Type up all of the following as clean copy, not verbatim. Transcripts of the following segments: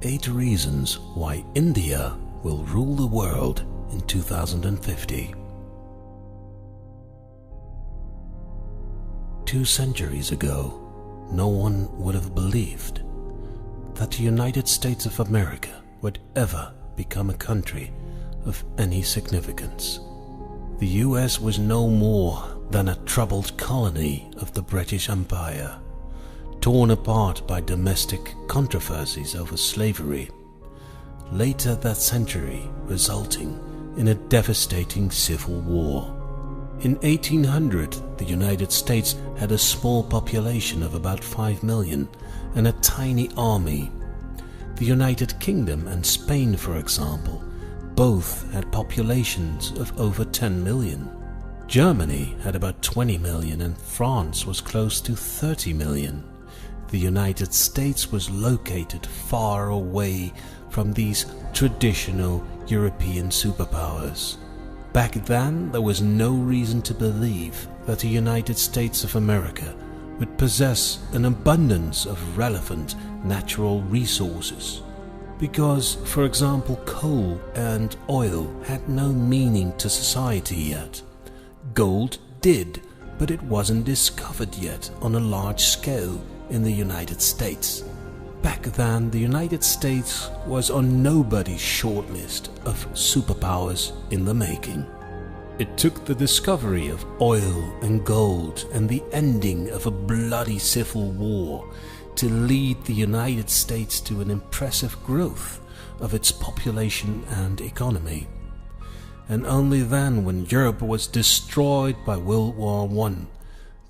8 reasons why India will rule the world in 2050. 2 centuries ago, no one would have believed that the United States of America would ever become a country of any significance. The US was no more than a troubled colony of the British Empire, torn apart by domestic controversies over slavery, later that century resulting in a devastating civil war. In 1800, the United States had a small population of about 5 million and a tiny army. The United Kingdom and Spain, for example, both had populations of over 10 million. Germany had about 20 million and France was close to 30 million. The United States was located far away from these traditional European superpowers. Back then, there was no reason to believe that the United States of America would possess an abundance of relevant natural resources. Because, for example, coal and oil had no meaning to society yet. Gold did, but it wasn't discovered yet on a large scale in the United States. Back then, the United States was on nobody's shortlist of superpowers in the making. It took the discovery of oil and gold and the ending of a bloody civil war to lead the United States to an impressive growth of its population and economy. And only then, when Europe was destroyed by World War I,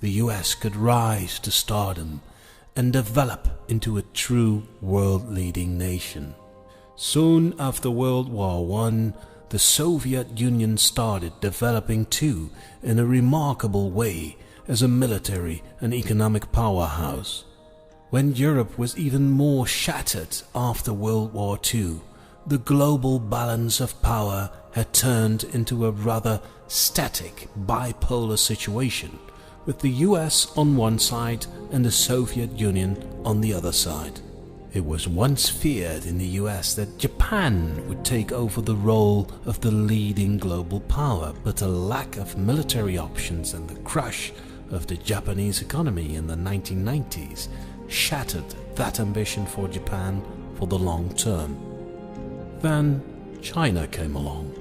the US could rise to stardom and develop into a true world-leading nation. Soon after World War I, the Soviet Union started developing too in a remarkable way as a military and economic powerhouse. When Europe was even more shattered after World War II, the global balance of power had turned into a rather static bipolar situation, with the US on one side and the Soviet Union on the other side. It was once feared in the US that Japan would take over the role of the leading global power, but the lack of military options and the crash of the Japanese economy in the 1990s shattered that ambition for Japan for the long term. Then China came along,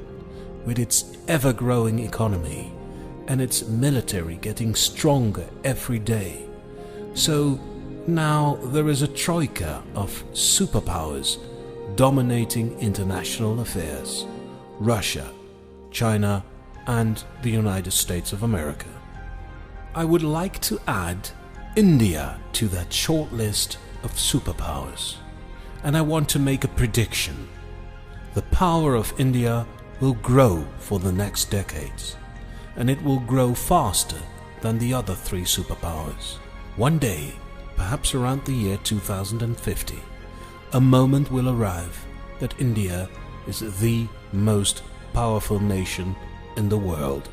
with its ever-growing economy and its military getting stronger every day. So now there is a troika of superpowers dominating international affairs: Russia, China, and the United States of America. I would like to add India to that short list of superpowers, and I want to make a prediction. The power of India will grow for the next decades, and it will grow faster than the other 3 superpowers. One day, perhaps around the year 2050, a moment will arrive that India is the most powerful nation in the world.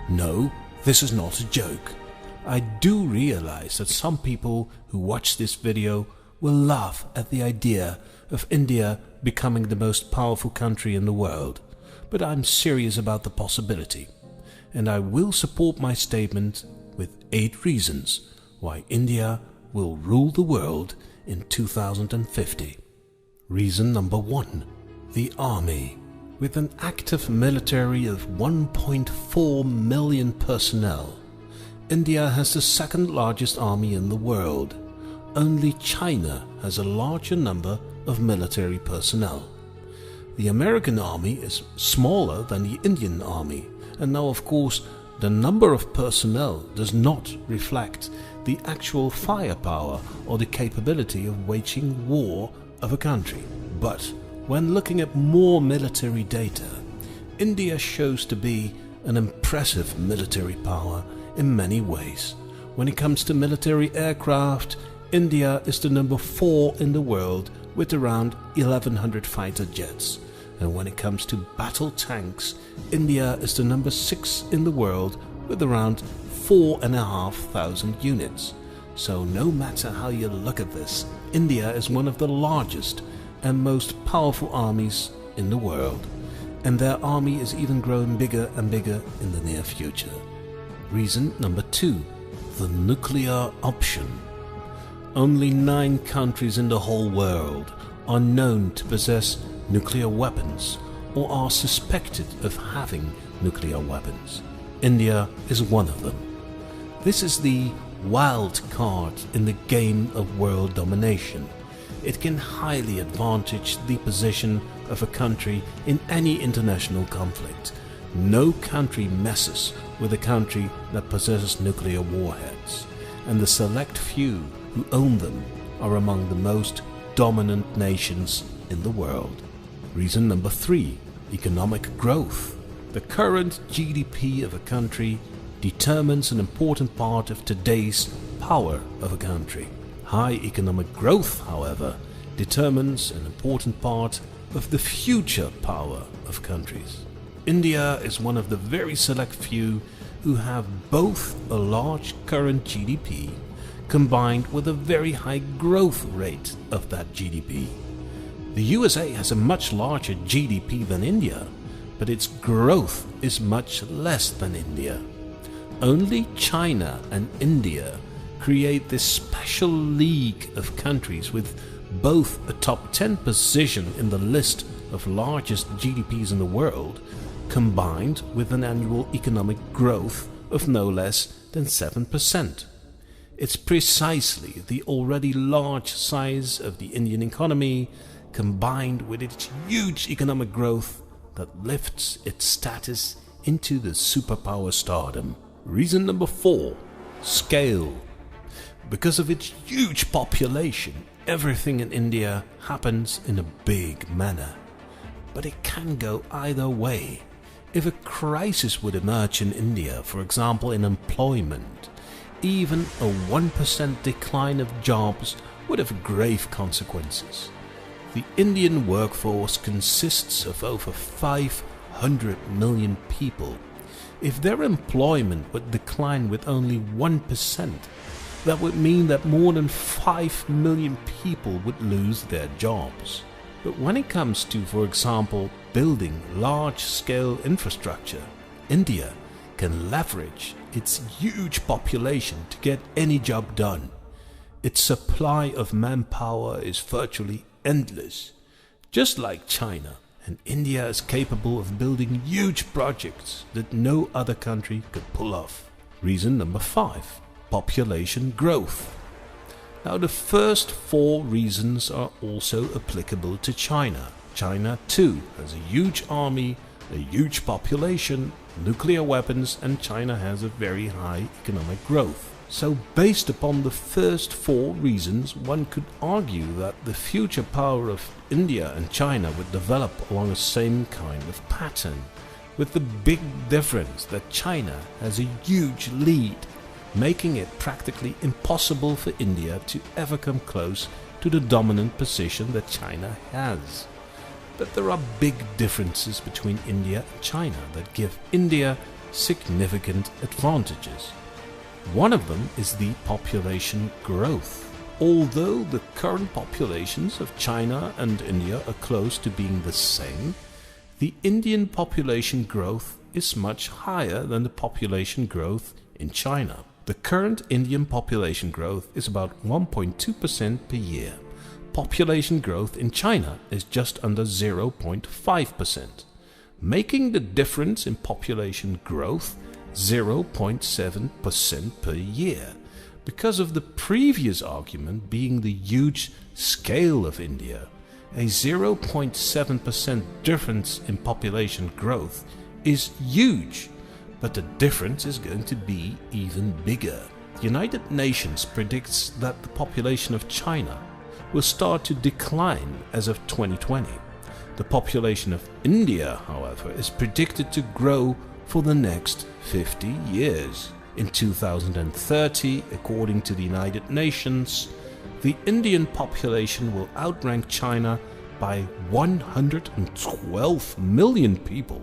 No, this is not a joke. I do realize that some people who watch this video will laugh at the idea of India becoming the most powerful country in the world, but I'm serious about the possibility, and I will support my statement with 8 reasons why India will rule the world in 2050. Reason number 1. The army. With an active military of 1.4 million personnel, India has the 2nd largest army in the world. Only China has a larger number of military personnel. The American army is smaller than the Indian army, and now of course the number of personnel does not reflect the actual firepower or the capability of waging war of a country. But when looking at more military data, India shows to be an impressive military power in many ways. When it comes to military aircraft, India is the number 4 in the world with around 1,100 fighter jets. And when it comes to battle tanks, India is the number 6 in the world with around 4,500 units. So no matter how you look at this, India is one of the largest and most powerful armies in the world, and their army is even growing bigger and bigger in the near future. Reason number 2, the nuclear option. Only 9 countries in the whole world are known to possess nuclear weapons or are suspected of having nuclear weapons. India is one of them. This is the wild card in the game of world domination. It can highly advantage the position of a country in any international conflict. No country messes with a country that possesses nuclear warheads, and the select few who own them are among the most dominant nations in the world. Reason number 3, economic growth. The current GDP of a country determines an important part of today's power of a country. High economic growth, however, determines an important part of the future power of countries. India is one of the very select few who have both a large current GDP combined with a very high growth rate of that GDP. The USA has a much larger GDP than India, but its growth is much less than India. Only China and India create this special league of countries with both a top 10 position in the list of largest GDPs in the world, combined with an annual economic growth of no less than 7%. It's precisely the already large size of the Indian economy, combined with its huge economic growth, that lifts its status into the superpower stardom. Reason number 4, scale. Because of its huge population, everything in India happens in a big manner. But it can go either way. If a crisis would emerge in India, for example in employment, even a 1% decline of jobs would have grave consequences. The Indian workforce consists of over 500 million people. If their employment would decline with only 1%, that would mean that more than 5 million people would lose their jobs. But when it comes to, for example, building large-scale infrastructure, India can leverage its huge population to get any job done. Its supply of manpower is virtually endless. Just like China, and India is capable of building huge projects that no other country could pull off. Reason number 5, population growth. Now the first 4 reasons are also applicable to China. China too has a huge army, a huge population, nuclear weapons, and China has a very high economic growth. So based upon the first 4 reasons, one could argue that the future power of India and China would develop along the same kind of pattern, with the big difference that China has a huge lead, making it practically impossible for India to ever come close to the dominant position that China has. But there are big differences between India and China that give India significant advantages. One of them is the population growth. Although the current populations of China and India are close to being the same, the Indian population growth is much higher than the population growth in China. The current Indian population growth is about 1.2% per year. Population growth in China is just under 0.5%, making the difference in population growth 0.7% per year, because of the previous argument being the huge scale of India. A 0.7% difference in population growth is huge, but the difference is going to be even bigger. The United Nations predicts that the population of China will start to decline as of 2020. The population of India, however, is predicted to grow for the next 50 years. In 2030, according to the United Nations, the Indian population will outrank China by 112 million people.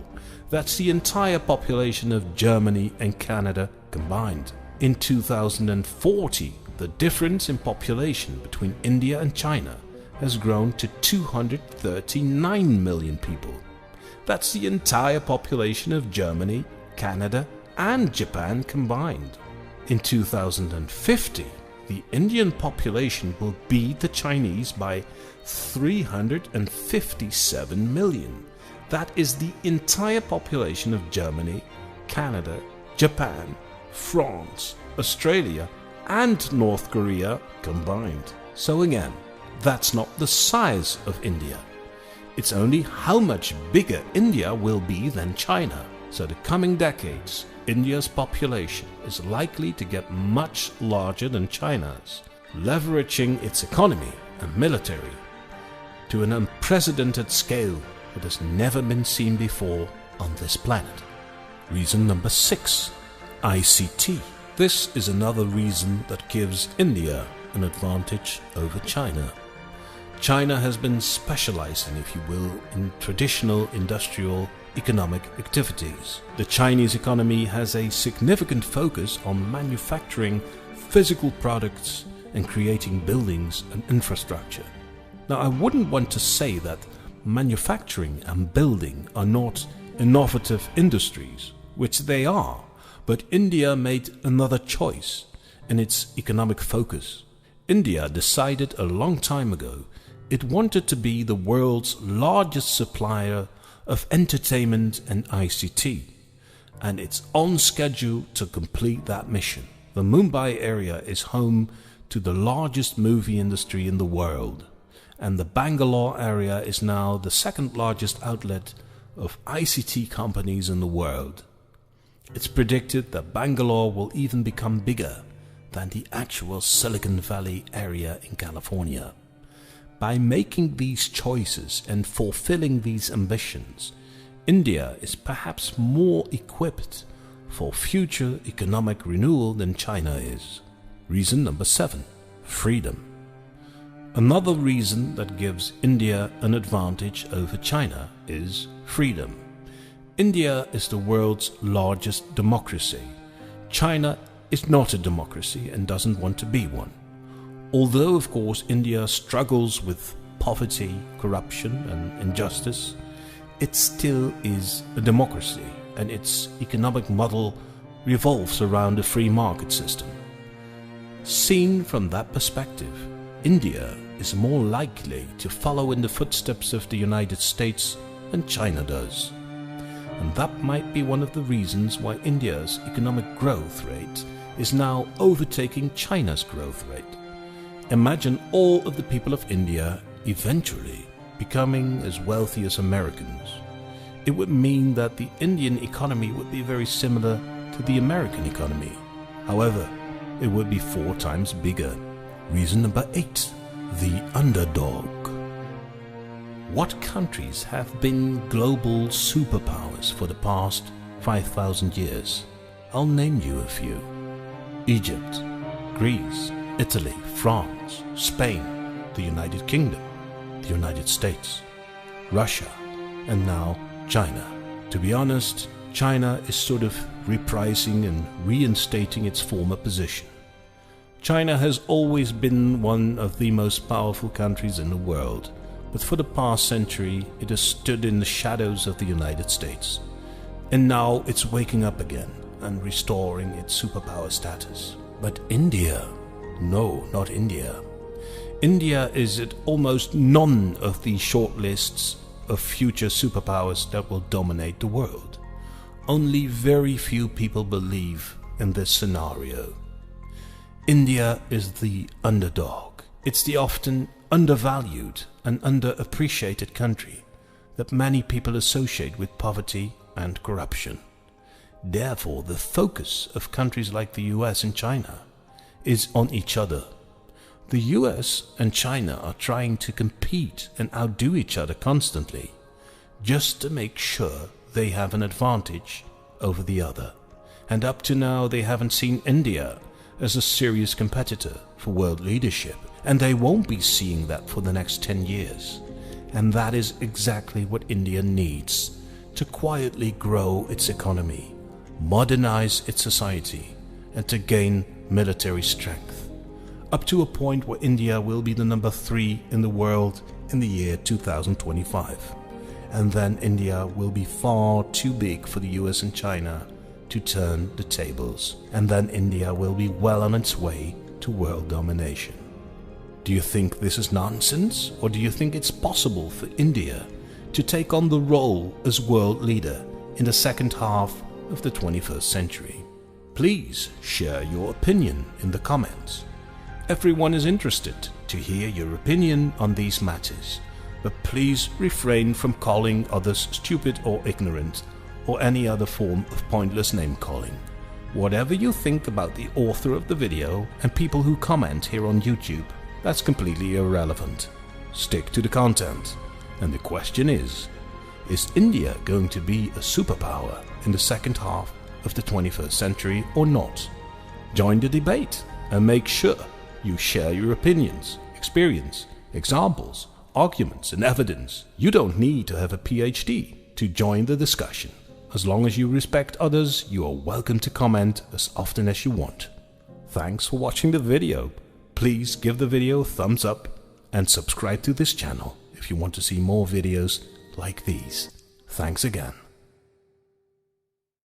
That's the entire population of Germany and Canada combined. In 2040, the difference in population between India and China has grown to 239 million people. That's the entire population of Germany, Canada, and Japan combined. In 2050, the Indian population will beat the Chinese by 357 million. That is the entire population of Germany, Canada, Japan, France, Australia, and North Korea combined. So again, that's not the size of India. It's only how much bigger India will be than China. So the coming decades, India's population is likely to get much larger than China's, leveraging its economy and military to an unprecedented scale that has never been seen before on this planet. Reason number 6, ICT. This is another reason that gives India an advantage over China. China has been specializing, if you will, in traditional industrial economic activities. The Chinese economy has a significant focus on manufacturing physical products and creating buildings and infrastructure. Now, I wouldn't want to say that manufacturing and building are not innovative industries, which they are, but India made another choice in its economic focus. India decided a long time ago it wanted to be the world's largest supplier of entertainment and ICT, and it's on schedule to complete that mission. The Mumbai area is home to the largest movie industry in the world, and the Bangalore area is now the second largest outlet of ICT companies in the world. It's predicted that Bangalore will even become bigger than the actual Silicon Valley area in California. By making these choices and fulfilling these ambitions, India is perhaps more equipped for future economic renewal than China is. Reason number 7, freedom. Another reason that gives India an advantage over China is freedom. India is the world's largest democracy. China is not a democracy and doesn't want to be one. Although, of course, India struggles with poverty, corruption, and injustice, it still is a democracy, and its economic model revolves around a free market system. Seen from that perspective, India is more likely to follow in the footsteps of the United States than China does. And that might be one of the reasons why India's economic growth rate is now overtaking China's growth rate. Imagine all of the people of India eventually becoming as wealthy as Americans. It would mean that the Indian economy would be very similar to the American economy. However, it would be 4 times bigger. Reason number 8, the underdog. What countries have been global superpowers for the past 5,000 years? I'll name you a few. Egypt, Greece, Italy, France, Spain, the United Kingdom, the United States, Russia, and now China. To be honest, China is sort of reprising and reinstating its former position. China has always been one of the most powerful countries in the world, but for the past century it has stood in the shadows of the United States. And now it's waking up again and restoring its superpower status. But India? No, not India. India is at almost none of the short lists of future superpowers that will dominate the world. Only very few people believe in this scenario. India is the underdog. It's the often undervalued and underappreciated country that many people associate with poverty and corruption. Therefore, the focus of countries like the US and China is on each other. The US and China are trying to compete and outdo each other constantly, just to make sure they have an advantage over the other. And up to now, they haven't seen India as a serious competitor for world leadership, and they won't be seeing that for the next 10 years. And that is exactly what India needs to quietly grow its economy, modernize its society, and to gain military strength. up to a point where India will be the number 3 in the world in the year 2025. And then India will be far too big for the US and China to turn the tables. And then India will be well on its way to world domination. Do you think this is nonsense, or do you think it's possible for India to take on the role as world leader in the second half of the 21st century? Please share your opinion in the comments. Everyone is interested to hear your opinion on these matters, but please refrain from calling others stupid or ignorant or any other form of pointless name calling. Whatever you think about the author of the video and people who comment here on YouTube, that's completely irrelevant. Stick to the content. And the question is India going to be a superpower in the second half of the 21st century or not? Join the debate and make sure you share your opinions, experience, examples, arguments and evidence. You don't need to have a PhD to join the discussion. As long as you respect others, you are welcome to comment as often as you want. Thanks for watching the video. Please give the video a thumbs up and subscribe to this channel if you want to see more videos like these. Thanks again.